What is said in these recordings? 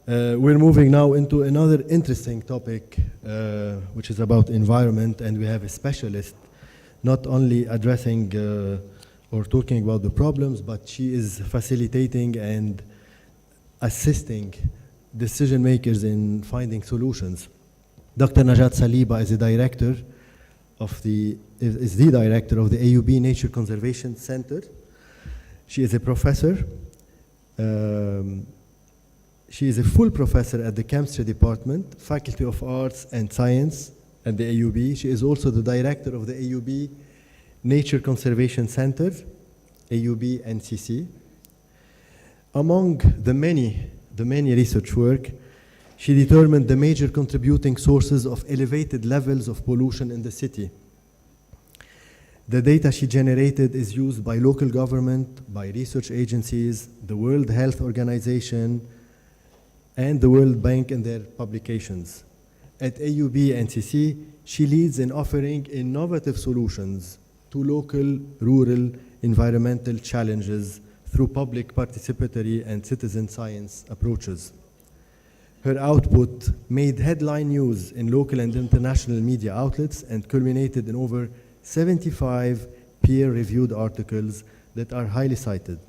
We're moving now into another interesting topic, which is about environment, and we have a specialist not only addressing or talking about the problems, but she is facilitating and assisting decision makers in finding solutions. Dr. Najat Saliba is the director of the AUB Nature Conservation Center. She is a professor. She is a full professor at the Chemistry Department, Faculty of Arts and Science at the AUB. She is also the director of the AUB Nature Conservation Center, AUB NCC. Among the many research work, she determined the major contributing sources of elevated levels of pollution in the city. The data she generated is used by local government, by research agencies, the World Health Organization, and the World Bank in their publications. At AUB NCC, she leads in offering innovative solutions to local, rural, environmental challenges through public participatory and citizen science approaches. Her output made headline news in local and international media outlets and culminated in over 75 peer-reviewed articles that are highly cited.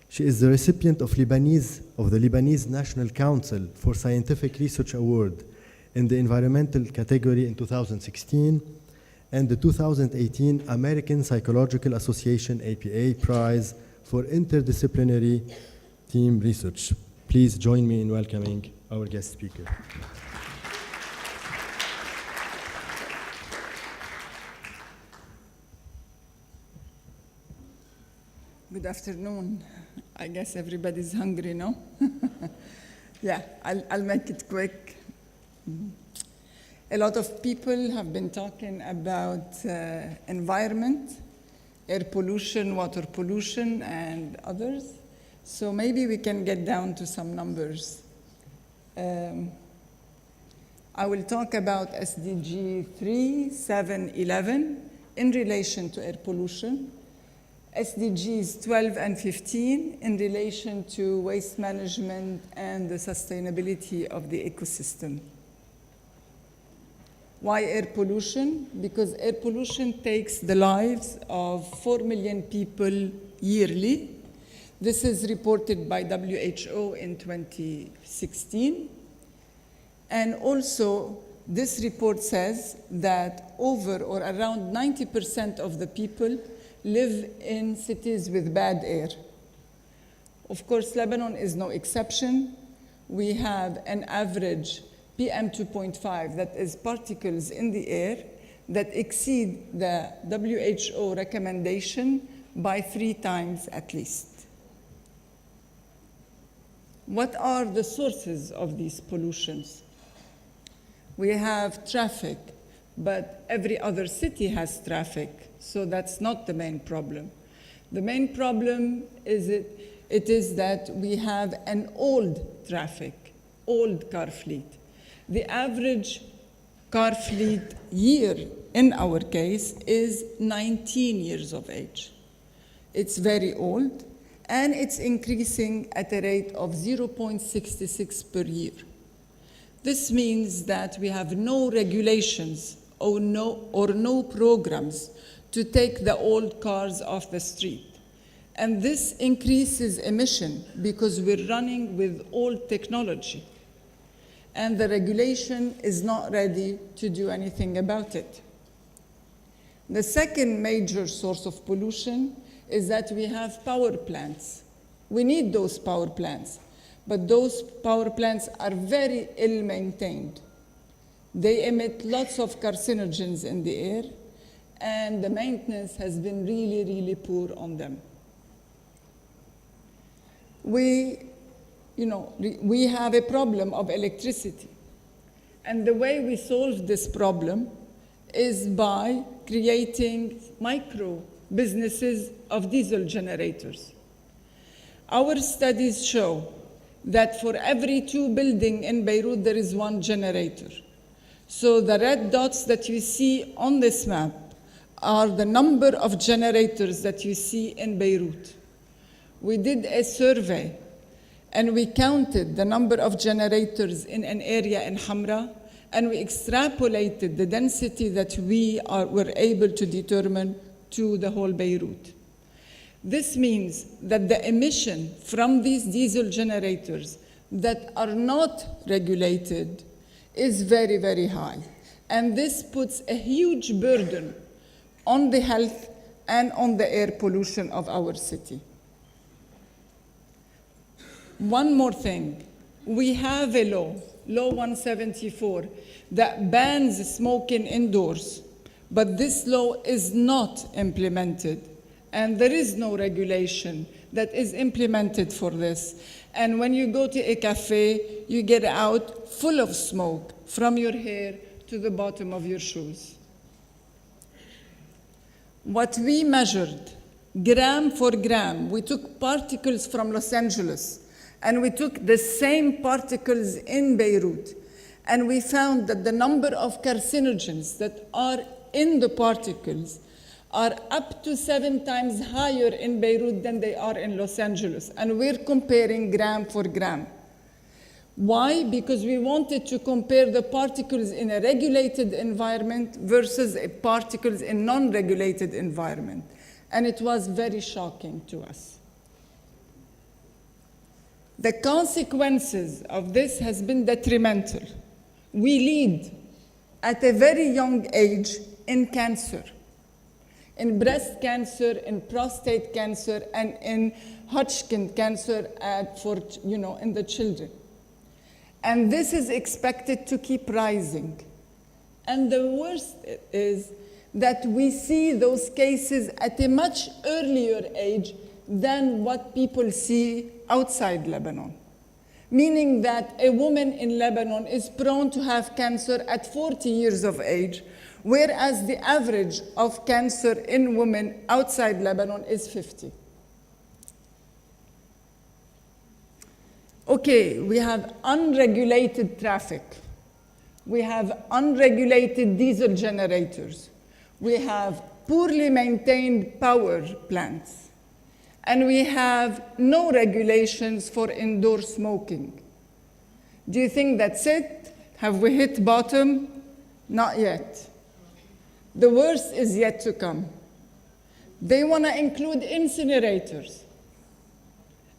She is the recipient of the Lebanese National Council for Scientific Research Award in the environmental category in 2016 and the 2018 American Psychological Association APA Prize for Interdisciplinary Team Research. Please join me in welcoming our guest speaker. Good afternoon. I guess everybody's hungry, no? Yeah, I'll make it quick. A lot of people have been talking about environment, air pollution, water pollution, and others. So maybe we can get down to some numbers. I will talk about SDG 3, 7, 11 in relation to air pollution, SDGs 12 and 15 in relation to waste management and the sustainability of the ecosystem. Why air pollution? Because air pollution takes the lives of 4 million people yearly. This is reported by WHO in 2016. And also, this report says that over or around 90% of the people live in cities with bad air. Of course, Lebanon is no exception. We have an average PM 2.5, that is particles in the air, that exceed the WHO recommendation by 3 times at least. What are the sources of these pollutions? We have traffic, but every other city has traffic, so that's not the main problem. The main problem is it is that we have an old traffic, old car fleet. The average car fleet year, in our case, is 19 years of age. It's very old, and it's increasing at a rate of 0.66 per year. This means that we have no regulations or no programs to take the old cars off the street. And this increases emission because we're running with old technology. And the regulation is not ready to do anything about it. The second major source of pollution is that we have power plants. We need those power plants, but those power plants are very ill-maintained. They emit lots of carcinogens in the air, and the maintenance has been really, really poor on them. We have a problem of electricity. And the way we solve this problem is by creating micro businesses of diesel generators. Our studies show that for every 2 buildings in Beirut, there is 1 generator. So the red dots that you see on this map are the number of generators that you see in Beirut. We did a survey and we counted the number of generators in an area in Hamra, and we extrapolated the density that were able to determine to the whole Beirut. This means that the emission from these diesel generators that are not regulated is very, very high. And this puts a huge burden on the health and on the air pollution of our city. One more thing, we have a law, Law 174, that bans smoking indoors, but this law is not implemented, and there is no regulation that is implemented for this. And when you go to a cafe, you get out full of smoke from your hair to the bottom of your shoes. What we measured, gram for gram, we took particles from Los Angeles, and we took the same particles in Beirut, and we found that the number of carcinogens that are in the particles are up to 7 times higher in Beirut than they are in Los Angeles, and we're comparing gram for gram. Why? Because we wanted to compare the particles in a regulated environment versus particles in non-regulated environment, and it was very shocking to us. The consequences of this has been detrimental. We lead at a very young age in cancer, in breast cancer, in prostate cancer, and in Hodgkin cancer in the children. And this is expected to keep rising. And the worst is that we see those cases at a much earlier age than what people see outside Lebanon. Meaning that a woman in Lebanon is prone to have cancer at 40 years of age, whereas the average of cancer in women outside Lebanon is 50. Okay, we have unregulated traffic. We have unregulated diesel generators. We have poorly maintained power plants. And we have no regulations for indoor smoking. Do you think that's it? Have we hit bottom? Not yet. The worst is yet to come. They want to include incinerators,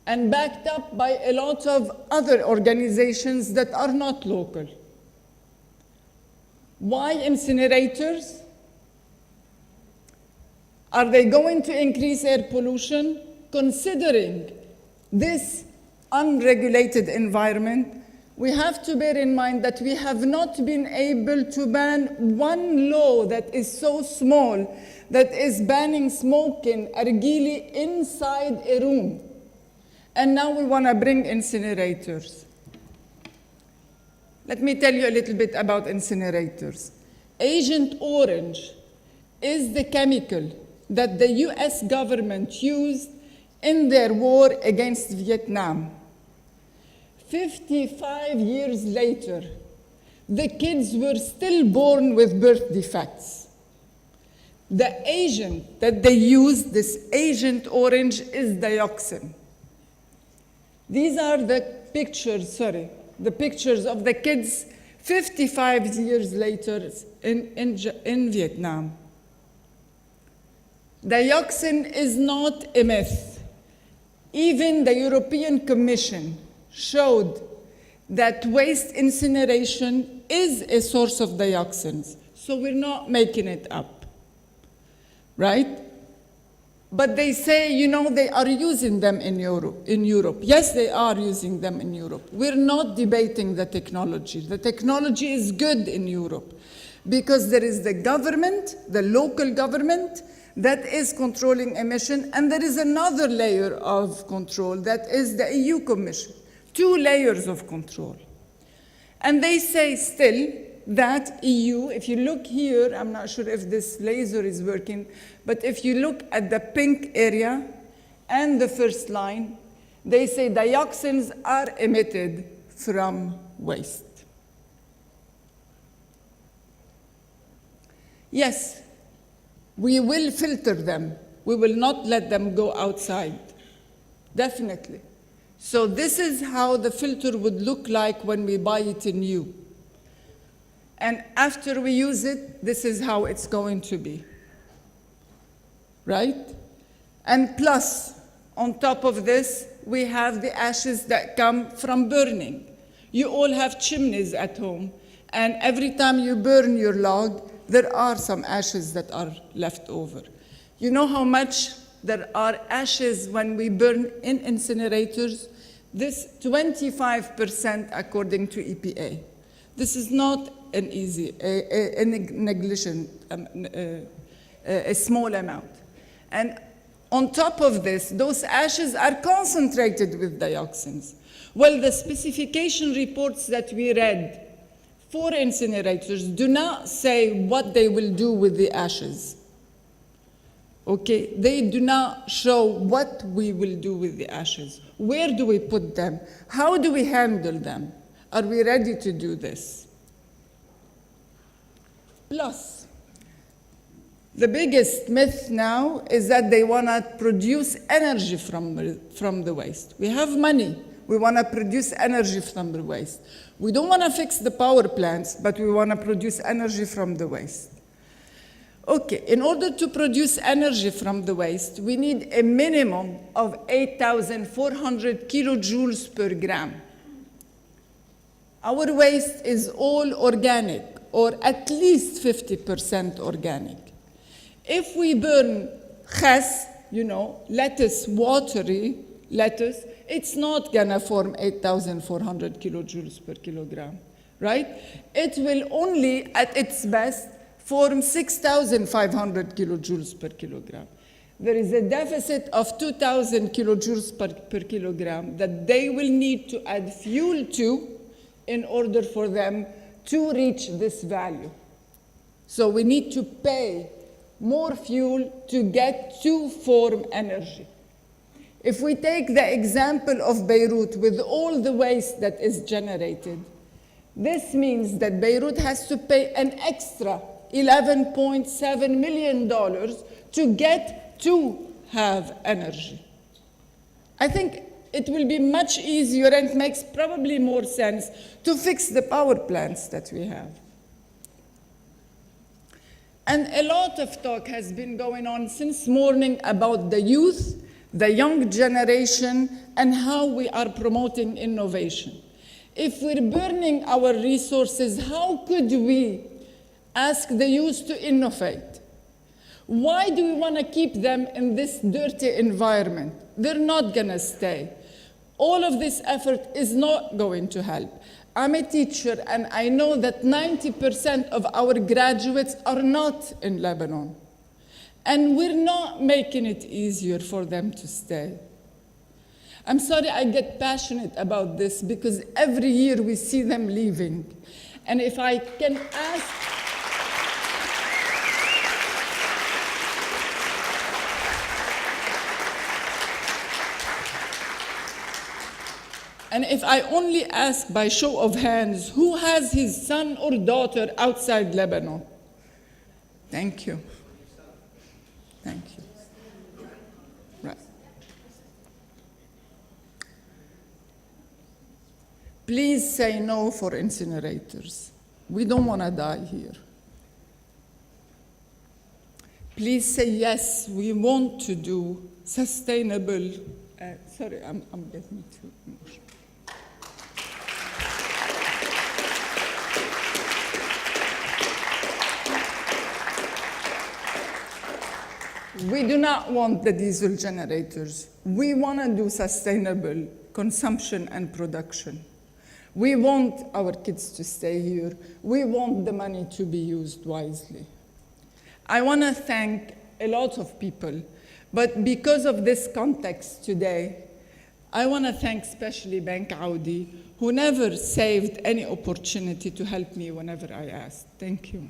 and backed up by a lot of other organizations that are not local. Why incinerators? Are they going to increase air pollution? Considering this unregulated environment, we have to bear in mind that we have not been able to ban one law that is so small, that is banning smoking argili inside a room. And now we want to bring incinerators. Let me tell you a little bit about incinerators. Agent Orange is the chemical that the US government used in their war against Vietnam. 55 years later, the kids were still born with birth defects. The agent that they used, this Agent Orange, is dioxin. These are the pictures of the kids 55 years later in Vietnam. Dioxin is not a myth. Even the European Commission showed that waste incineration is a source of dioxins. So we're not making it up, right? But they say, they are using them in Europe. Yes, they are using them in Europe. We're not debating the technology. The technology is good in Europe because there is the government, the local government, that is controlling emission, and there is another layer of control that is the EU Commission. 2 layers of control. And they say still that EU, if you look here, I'm not sure if this laser is working, but if you look at the pink area and the first line, they say dioxins are emitted from waste. Yes, we will filter them. We will not let them go outside, definitely. So this is how the filter would look like when we buy it new. And after we use it, this is how it's going to be, right? And plus, on top of this, we have the ashes that come from burning. You all have chimneys at home, and every time you burn your log, there are some ashes that are left over. You know how much there are ashes when we burn in incinerators? This 25% according to EPA. This is not an easy, a negligent, a small amount. And on top of this, those ashes are concentrated with dioxins. Well, the specification reports that we read for incinerators do not say what they will do with the ashes. Okay, they do not show what we will do with the ashes. Where do we put them? How do we handle them? Are we ready to do this? Plus, the biggest myth now is that they want to produce energy from the waste. We have money. We want to produce energy from the waste. We don't want to fix the power plants, but we want to produce energy from the waste. Okay, in order to produce energy from the waste, we need a minimum of 8,400 kilojoules per gram. Our waste is all organic, or at least 50% organic. If we burn khas, lettuce, watery lettuce, it's not gonna form 8,400 kilojoules per kilogram, right? It will only, at its best, form 6,500 kilojoules per kilogram. There is a deficit of 2,000 kilojoules per kilogram that they will need to add fuel to in order for them to reach this value. So we need to pay more fuel to get to form energy. If we take the example of Beirut with all the waste that is generated, this means that Beirut has to pay an extra $11.7 million to get to have energy. I think it will be much easier and makes probably more sense to fix the power plants that we have. And a lot of talk has been going on since morning about the youth, the young generation, and how we are promoting innovation. If we're burning our resources, how could we ask the youth to innovate? Why do we want to keep them in this dirty environment? They're not going to stay. All of this effort is not going to help. I'm a teacher, and I know that 90% of our graduates are not in Lebanon. And we're not making it easier for them to stay. I'm sorry I get passionate about this because every year we see them leaving. And if I can ask, and if I only ask by show of hands, who has his son or daughter outside Lebanon? Thank you. Thank you. Right. Please say no for incinerators. We don't want to die here. Please say yes, we want to do sustainable. Sorry, I'm getting too emotional. We do not want the diesel generators. We want to do sustainable consumption and production. We want our kids to stay here. We want the money to be used wisely. I want to thank a lot of people, but because of this context today, I want to thank especially Bank Audi, who never saved any opportunity to help me whenever I asked. Thank you.